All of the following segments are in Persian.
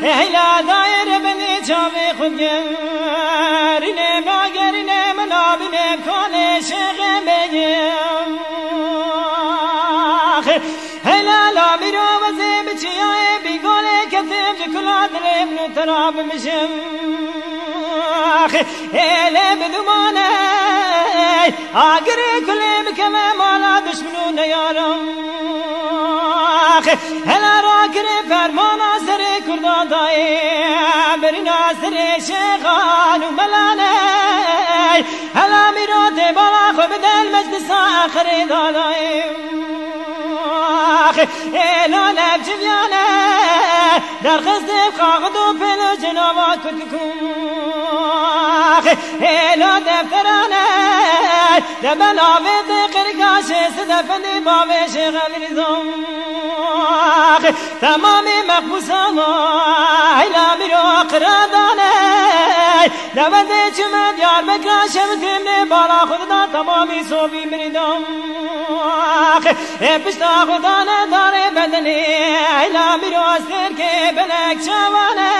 ایلا دایر بنی چاوی خود گرینه ناگرینه منابینه کانه شغم بگیم ایلا لامی رو وزیم بچیای بیگونه کتیم جکلا دلیم نو تراب مشم ایلا بدومانه آگری کلیم کمه مالا دشمنو نیارم هلا راکری فرمانا سری کردان دایی برینا سری شیخان و ملانه هلا میرات بالا خوب دل مجلس آخری دادایی ایلا نب جویانه در خزد خاقد و پلو جنابا کتکون ایلا دفترانه دبل آوید قرقاش سدفندی باوش غلیزم تمامی مقبوسان ایلا میرو قرادانه دوزه چمد یار بکراشم زمین بالا خوددان تمامی صوبی مریدم پشتا خودانه داره بدنی ایلا میرو سر که بلک چوانه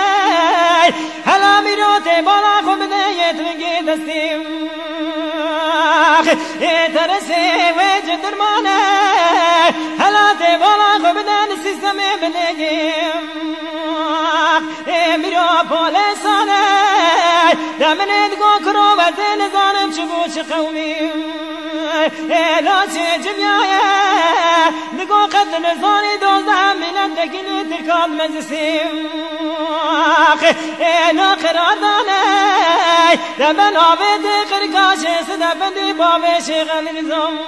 هلا میرو تی بالا خودده یتوگی دستیم ترسی وجه درمانه هلا تی بالا خودده سیستم بلگیم میرو پولیسانه دمنید گو کرو و زین زانم چبو چه قومی لاچه جمیایه نگو قد نزانی دوزده ملت دکینی ترکان مجلسیم اینا قرار دانه دمن آوید قرقاش سدفندی باوش غلیزم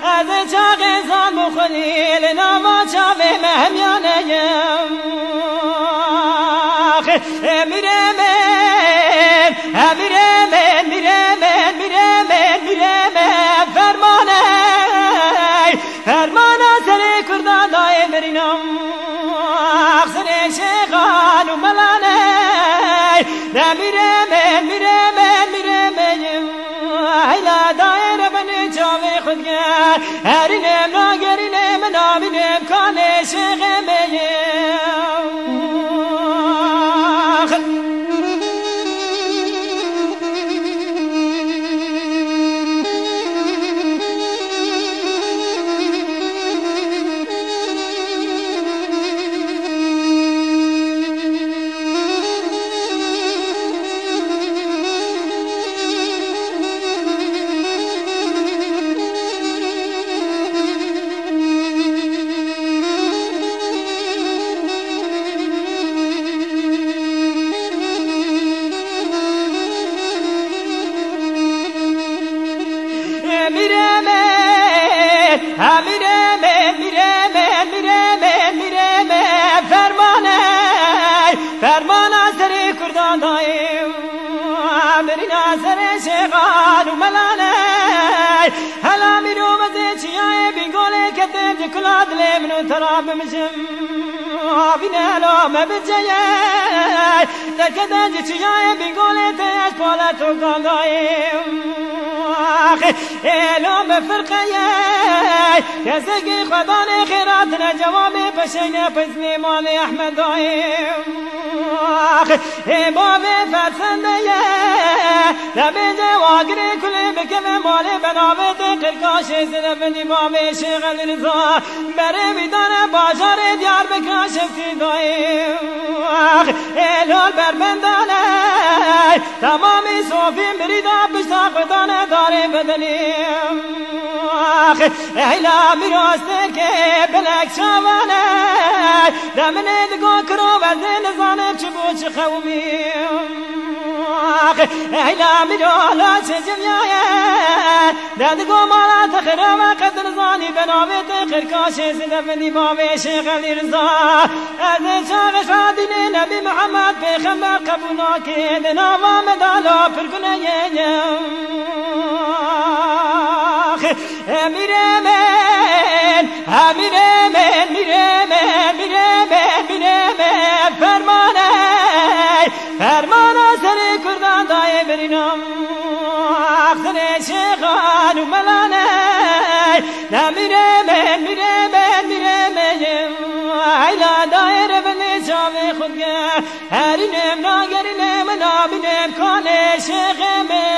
از چاق انسان بخلیل ناما چاوه مهمیانه فرمانه سری کردان دای برینم سری شیخان و ملانه میره من ایلا دایر بنی چاوی خود گر هرینم ناگرینم نابینم کانه شیخم بگیم فرمانه سری کردان دایم برینا سری شیخان و ملانه هلا میرو مزه چیای بیگوله کتیم جکلا دلی منو تراب مشم آبینه لامه بجیه درکدن چیای بیگوله تیش پالتو کان دایم لامه فرقه کسی خدان خیرات نجواب پشینه پزمی مال احمد دایم باب فرسنده دبیجه واگری کلی بکم مال بنابت قرقاش زدفندی باب شغل رضا بره میدانه بازار دیار بکراش افتی دایم ایلال بربندانه تمامی صوفی مریدا پشتا خدانه داره بدنیم ایلا میراسته که بلک چوانه دمنه دگو کرو و زین زانم چبو چه قومیم ایلا میرالا چه جمیایه ددگو مالا تخرا و قدر زانی بنابت قرقاش زدفندی باوش غلی رضا از چاق شادین نبی محمد پیغمبر قبولا که دناوا مدالا پرگنه میره من فرمانه سری کردان دای برینم سری شیخان و ملانه میره من ایلا دایر بنی چاوی هرینم ناگرینم نابینم کانه شغمه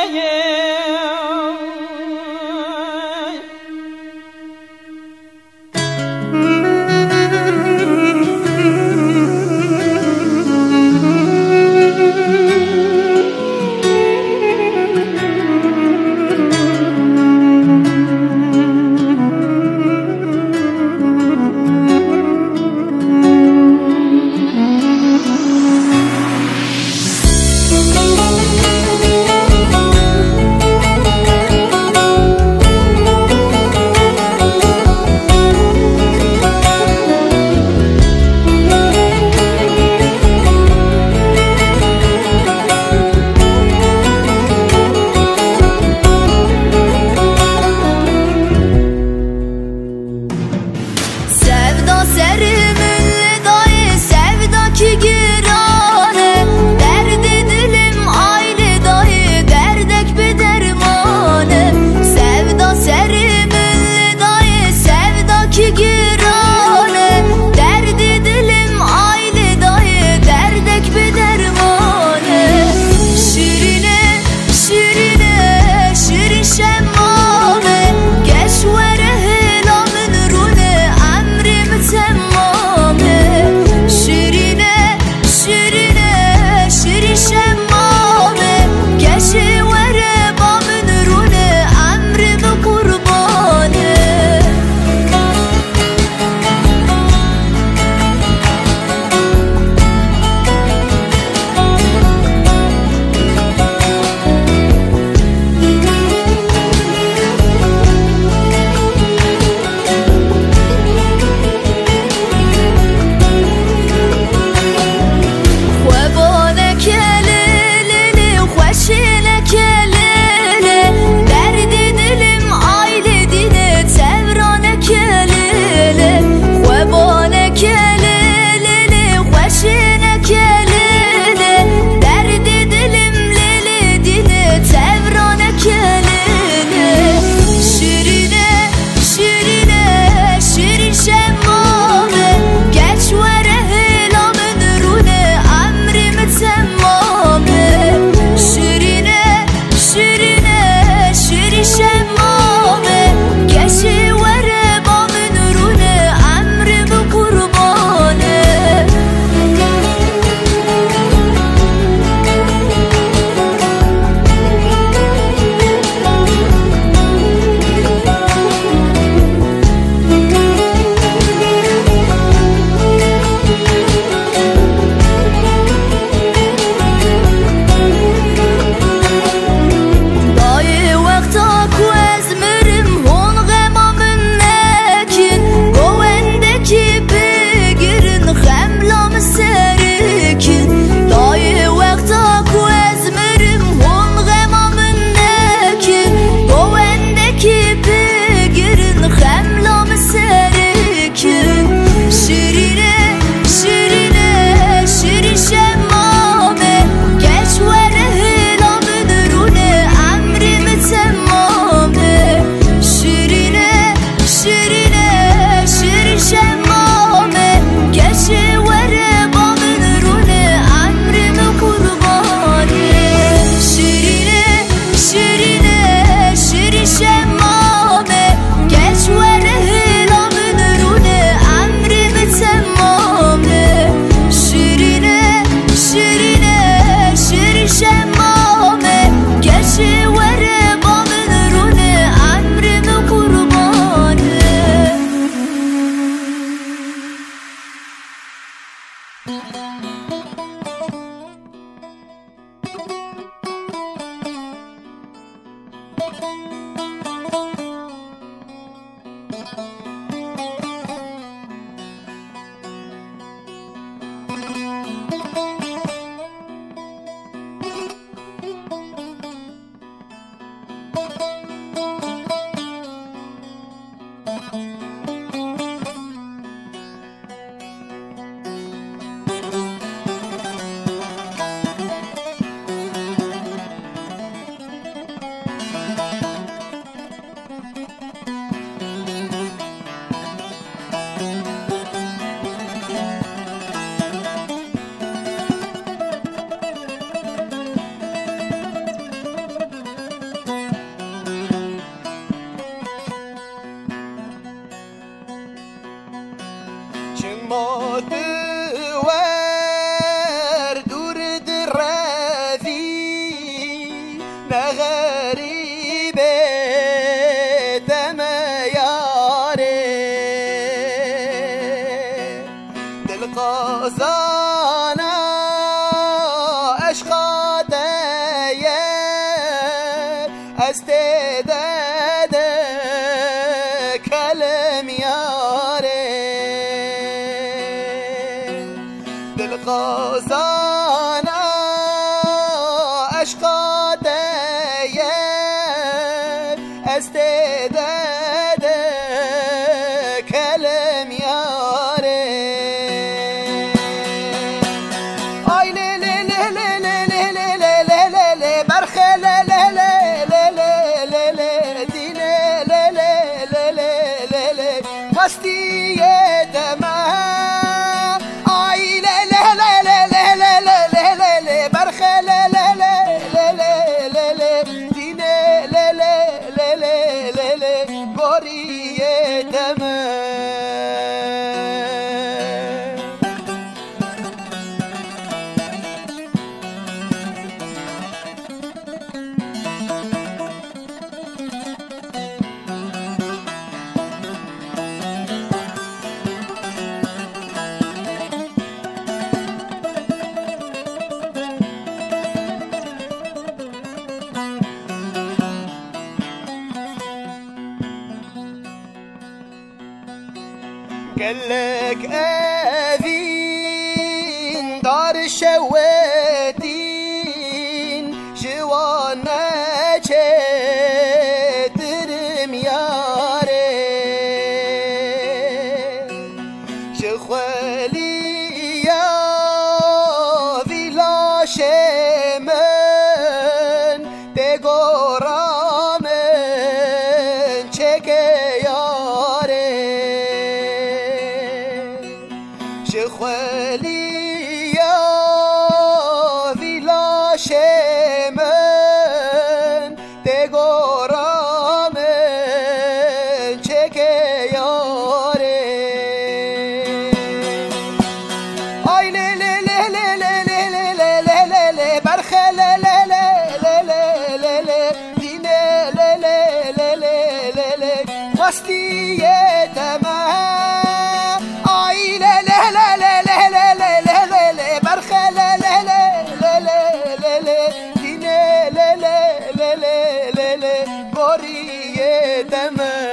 غریبه دم یاره دل قازانا عشقا دیر از تعداد کلم یاره دل قازانا عشقا دیر از تعداد کلم یاره آی لی لی لی لی لی لی لی لی لی لی لی برخه لی لی لی لی لی لی لی دینه لی لی لی لی لی لی وستی دمم آی لی لی لی لی لی لی لی لی لی برخه لی لی لی لی لی لی لی دینه لی لی لی لی لی لی گوری دمم قالك أذين دار الشواتين جوانا ترم ياري شخوالي يا ذي لا شمن تقورا من ياري شخوالي يا ذي لا شمن تقورا من ياري آي لي لي لي لي لي لي لي لي لي لي برخه لي لي لي لي لي لي دينه لي لي لي لي لي وسطي تمام آي لي لي لي لي لي لي لي لي برخه لي لي لي لي لي لي دينه لي لي لي لي لي گوری تمام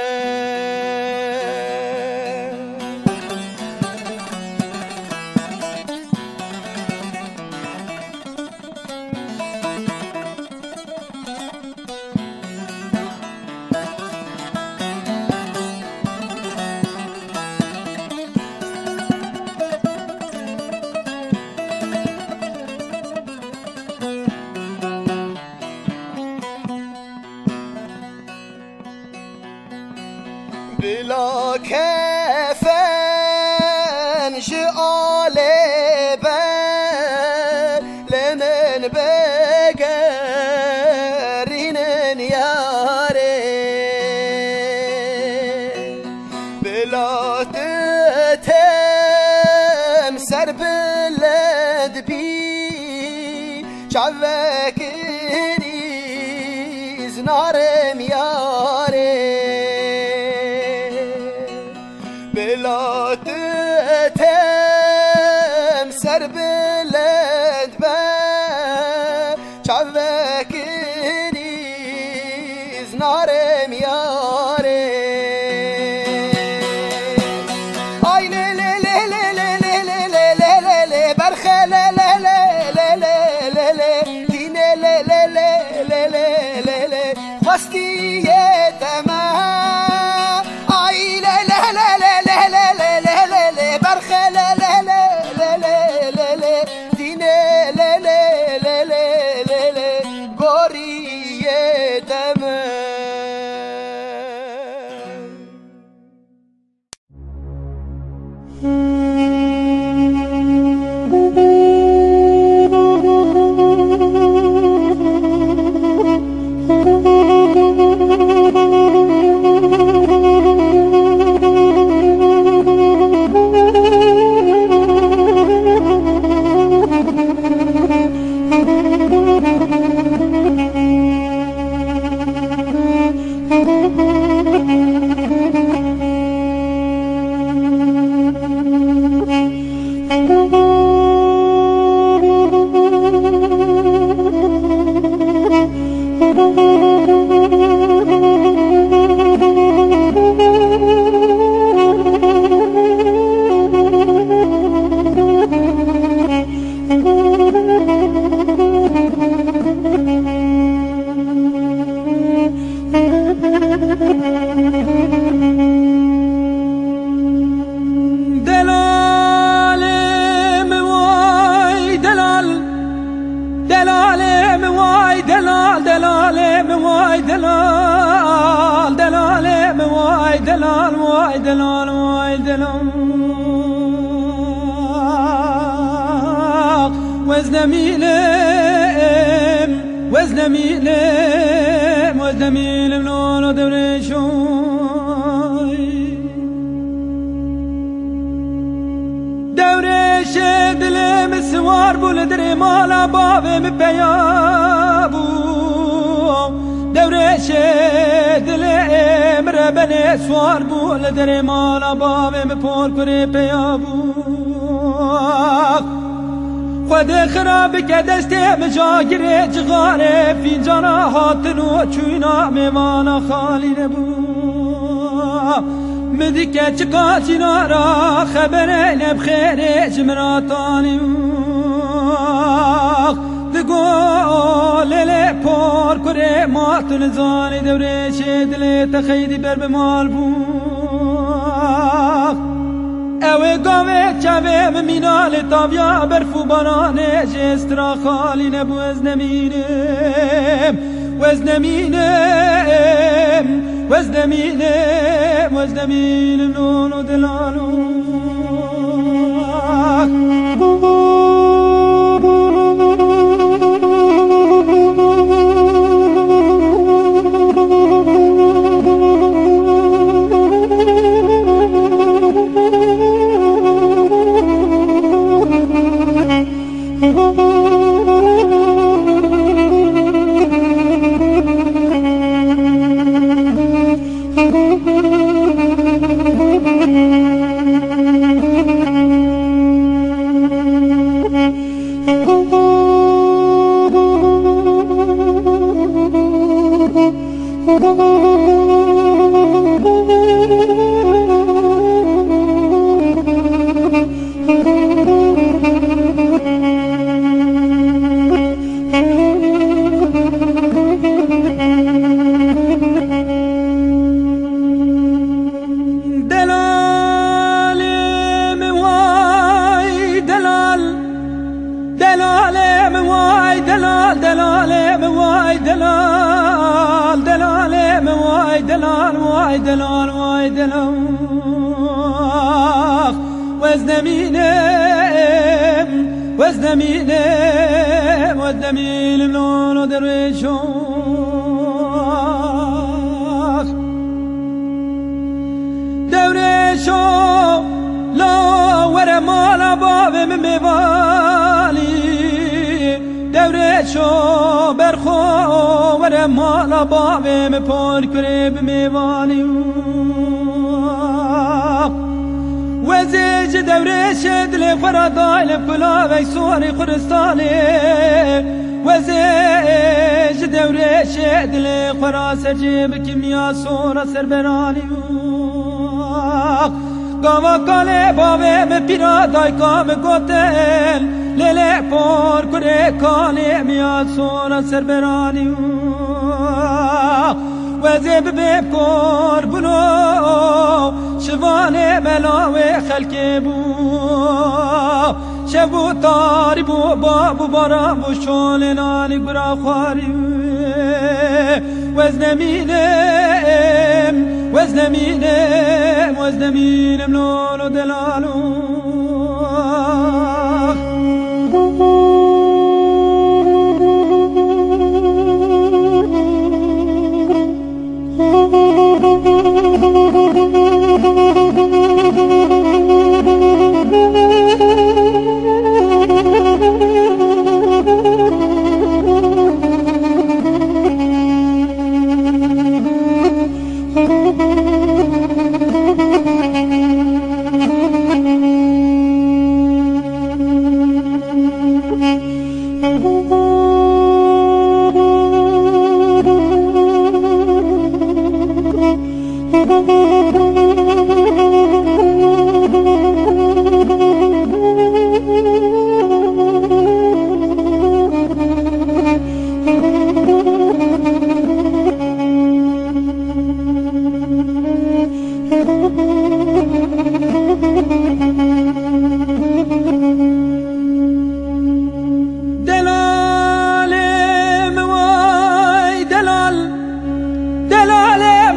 بلا كفن جعل لمن بقرين ياري بلا تتم سر بلد بي شعبك ريز نارم ياري بلا تتم سر بلند با چاوک ریز نارم یاره آی لی لی لی لی لی لی لی لی لی لی برخه لی لی لی لی لی لی لی دینه لی لی لی لی لی لی لی وستی تمام آی لی لی لی لی لی برخه لی لی لی لی لی لی دینه لی لی لی لی لی لی گوری تمام دلال دلال موای دلال موای دلال موای دلال وزنميلم لولو دورش دلم سوار بول دري مالا بابم بيابو دورش دلم ربن سوار بول دري مالا بابم پور كري بيابو خود خراب که دسته مجاگره جغاره فینجانا هاتنو چوینا میوانا خالی نبو مدی که چکا چینا را خبره نبخیره جمراتانی دگو لیل پار کره ماتون زانی دوره شه دل تخیدی بر بمال بو اوه گاوه چوه ممینال تاویا برفو بارانه جسترا خالی نبو از نمینم نونو دلالو وزنميلم لولو درويشو لو ورا مالا بابم میوالی درويشو برخو ورا مالا بابم پار کرب میوالی وزيج دوريش دل فراداي لفلا ويسوري خرستاني وزيج دوريش دل خراس جيب كيميا صورة سربراني قاوا قالي بابي مبيرا داي قام قوتل ليلي پور كري قالي ميا صورة سربراني وزيب بكور بلو شوانه ملاوه خلق بو شبو تاری بو بابو بارا بو شول نالی برا خواری وزنمینم لولو دلالو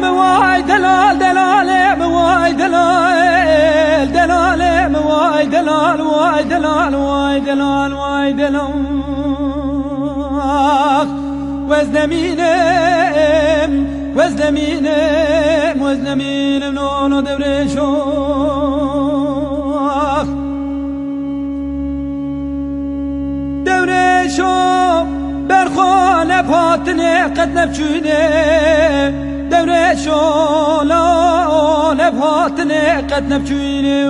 واي دلال دلال واي دلال دلال واي دلال واي دلال واي دلال واي دلال وزنمينم وزنمينم وزنمينم نونو دورشوخ دورشوخ برخانه پاتنه قد نبچونه دورشوخ لانه پاتنه قد نبچونه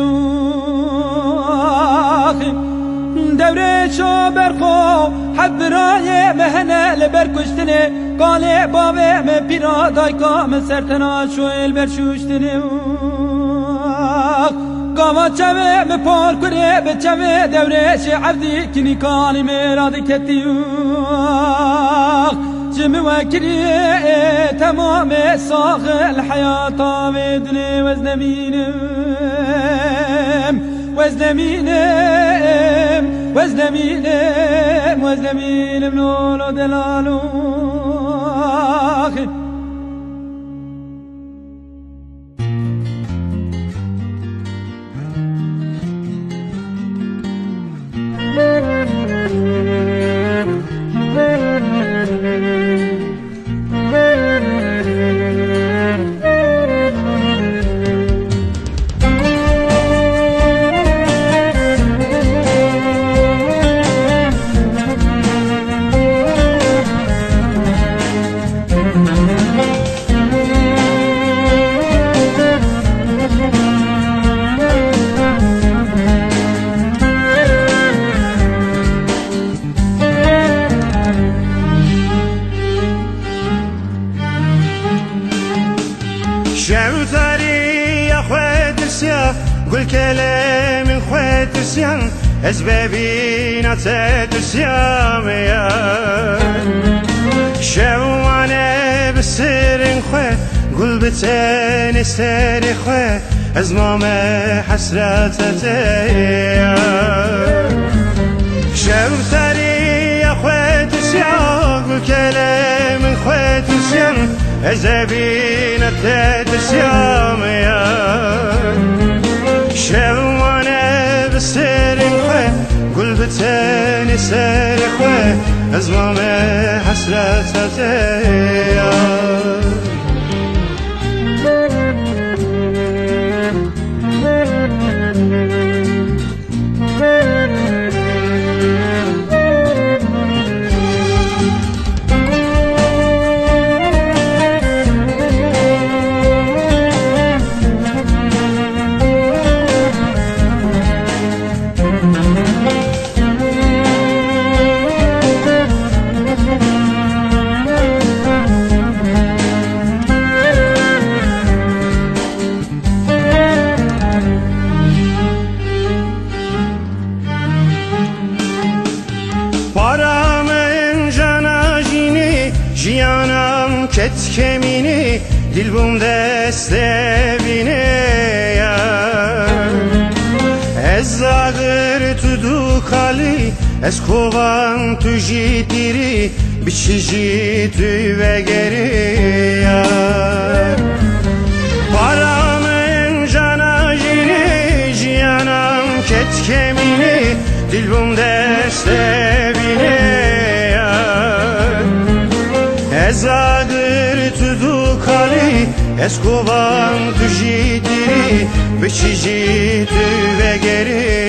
دورشوخ برخو حبرای مهنه لبرکشتنه قاله بابه من پیرا دایکا من سرتنا شویل برشوشتنه قاما چمه من پار کنه به چمه دورش عبدی کنی کانی میراد کتی جمع وکری تمام ساخ الحیات آمدنه وزنمینم وزنمینم وزنمینم وزنمینم نولو دلالو شوتاري يا خواتسيا قل كلام خواتسيا أسبابينا تاتسيا ميا شو أنا بالسر خوات قل بتاني ساري خوات أزمام حسرات تايا شوتاري يا خواتسيا قل كلام خواتسيا أزابينا تاتسيام يا شوانا بالسر خواه قل بتاني سار خواه أزمام حسرات تايا جیانم کت کمینی دل بوم دست بینه از زاغر تو دو کالی از کوان تو جیتیری biçici tüve geri paramın cana jini ciyanam ket kemini dilbum deste bine ezadır tudu kali eskovan tujidiri biçici tüve geri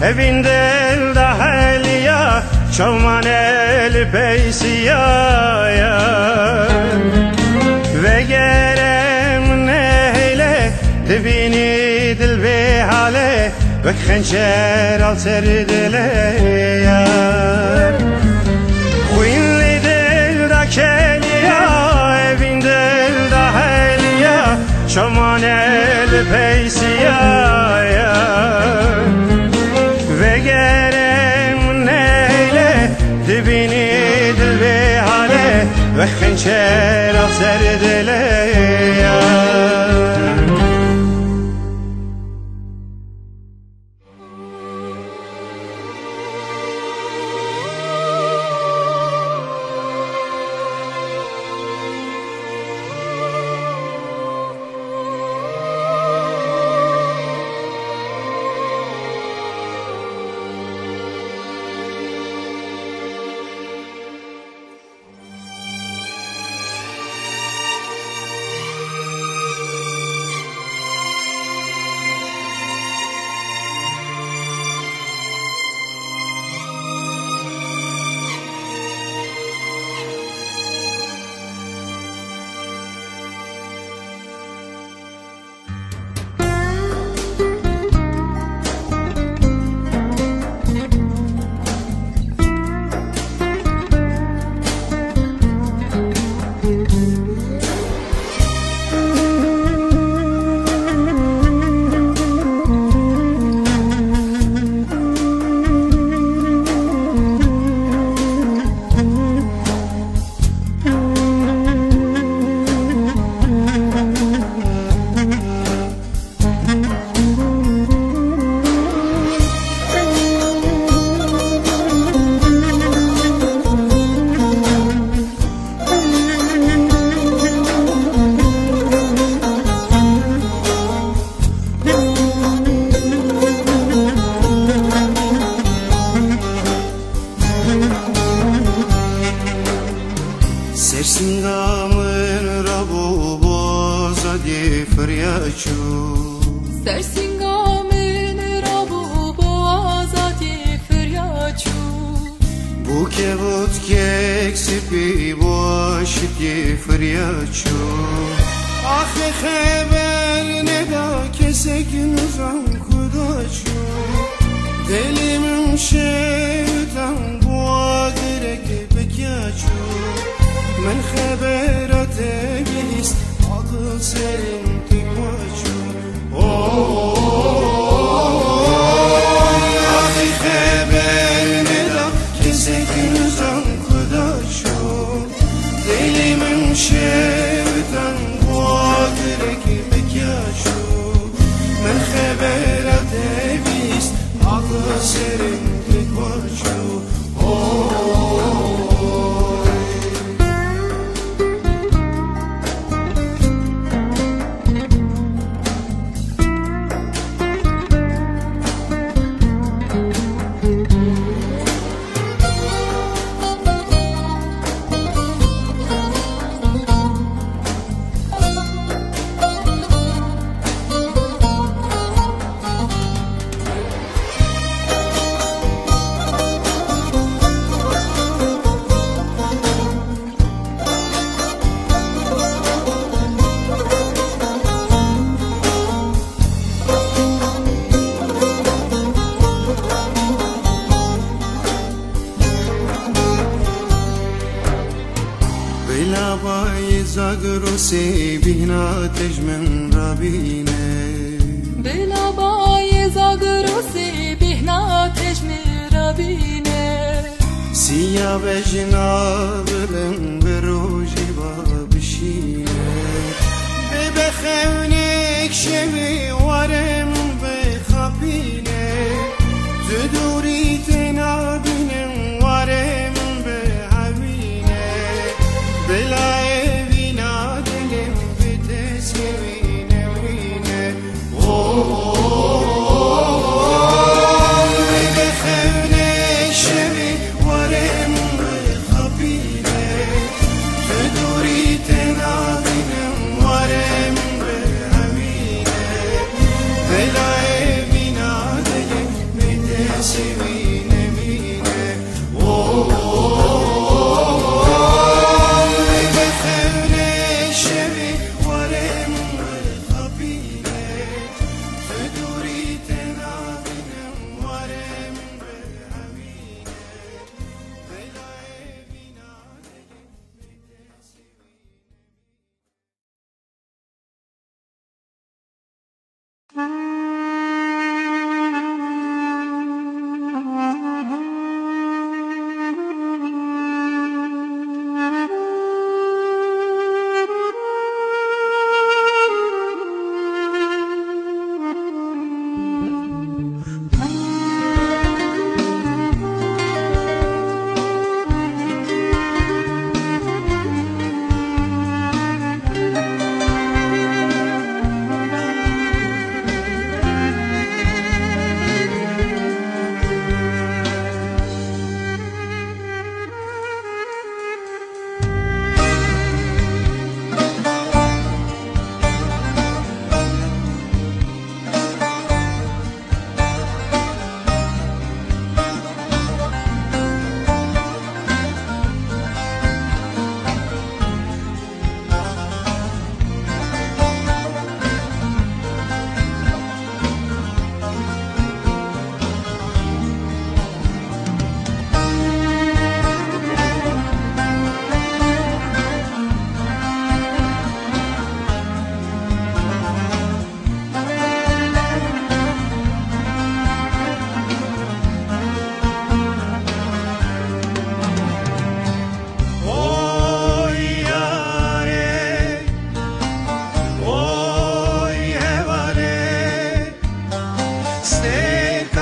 evin del da heliya çalman el peysiya ve gerem ne تبيني دل بحاله وك خنجر على سر دليار خوين لي دل دا كليا evin دل دا هليا شمان البيسيا وگرم neyle dibini dil بحاله وك خنجر على سر دليار Sersingamın rabu bozadi fıryaçu Sersingamın rabu bozadi fıryaçu Bu kevut kek sipi boşiti fıryaçu Ahi haber ne da kesek nuzam kudaçu Delimin şeytan bu adirek bekyaçu من خبرات بيست عضل سرم تكوشو أخي خبر ندا كسك نزام كداشو دلي من شبتن بوادرك بكياشو من خبرات بيست عضل سرم تكوشو بلابای زاگروسی بهنا تجمن رابینه بلابای زاگروسی بهنا تجمن رابینه سیا بجنابلن بروجی بابشینه ببخونک شوی ورم بخابینه تدوری تنابینم ورم بلا evina dilim vites evine vine Ve khevne şevi varem khabine Teduri tenadinem varem hamine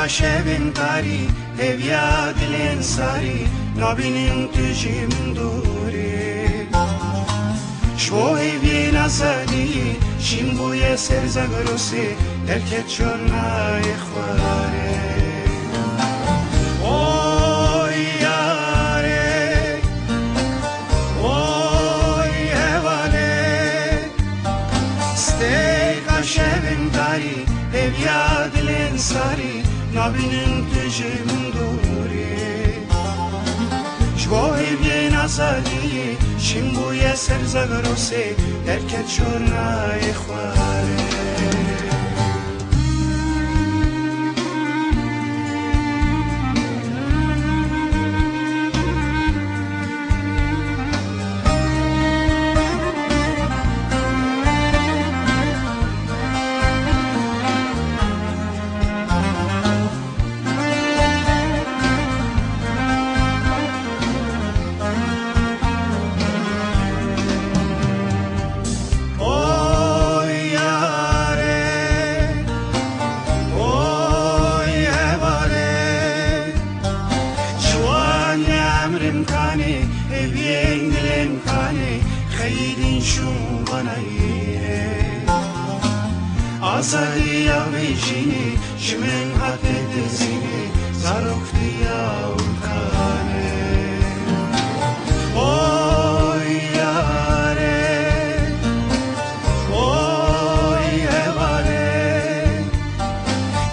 قشبن قاری هویا دلن ساری نبینیم تجیم دوری شوی بی نزدی شیم بوی سرزگروسی درکت چون نای خواره اوی یاره اوی هواله ستی قشبن قاری هویا دلن ساری نبینیم تجیم دوری شوی بی نزدی شیم بوی سرزگروسی درکت چون نای خواره آزادی آویشینی شمن حد دزینی زاروختی آوکانه اوی یاره اوی هواره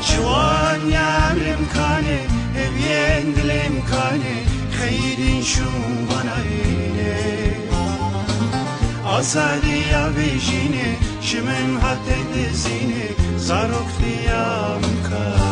جوان یامرم کانه هوین دلم کانه خیرین شون بناینه آزادی آویشینی شمن حد دزینی زاروختی آوکانه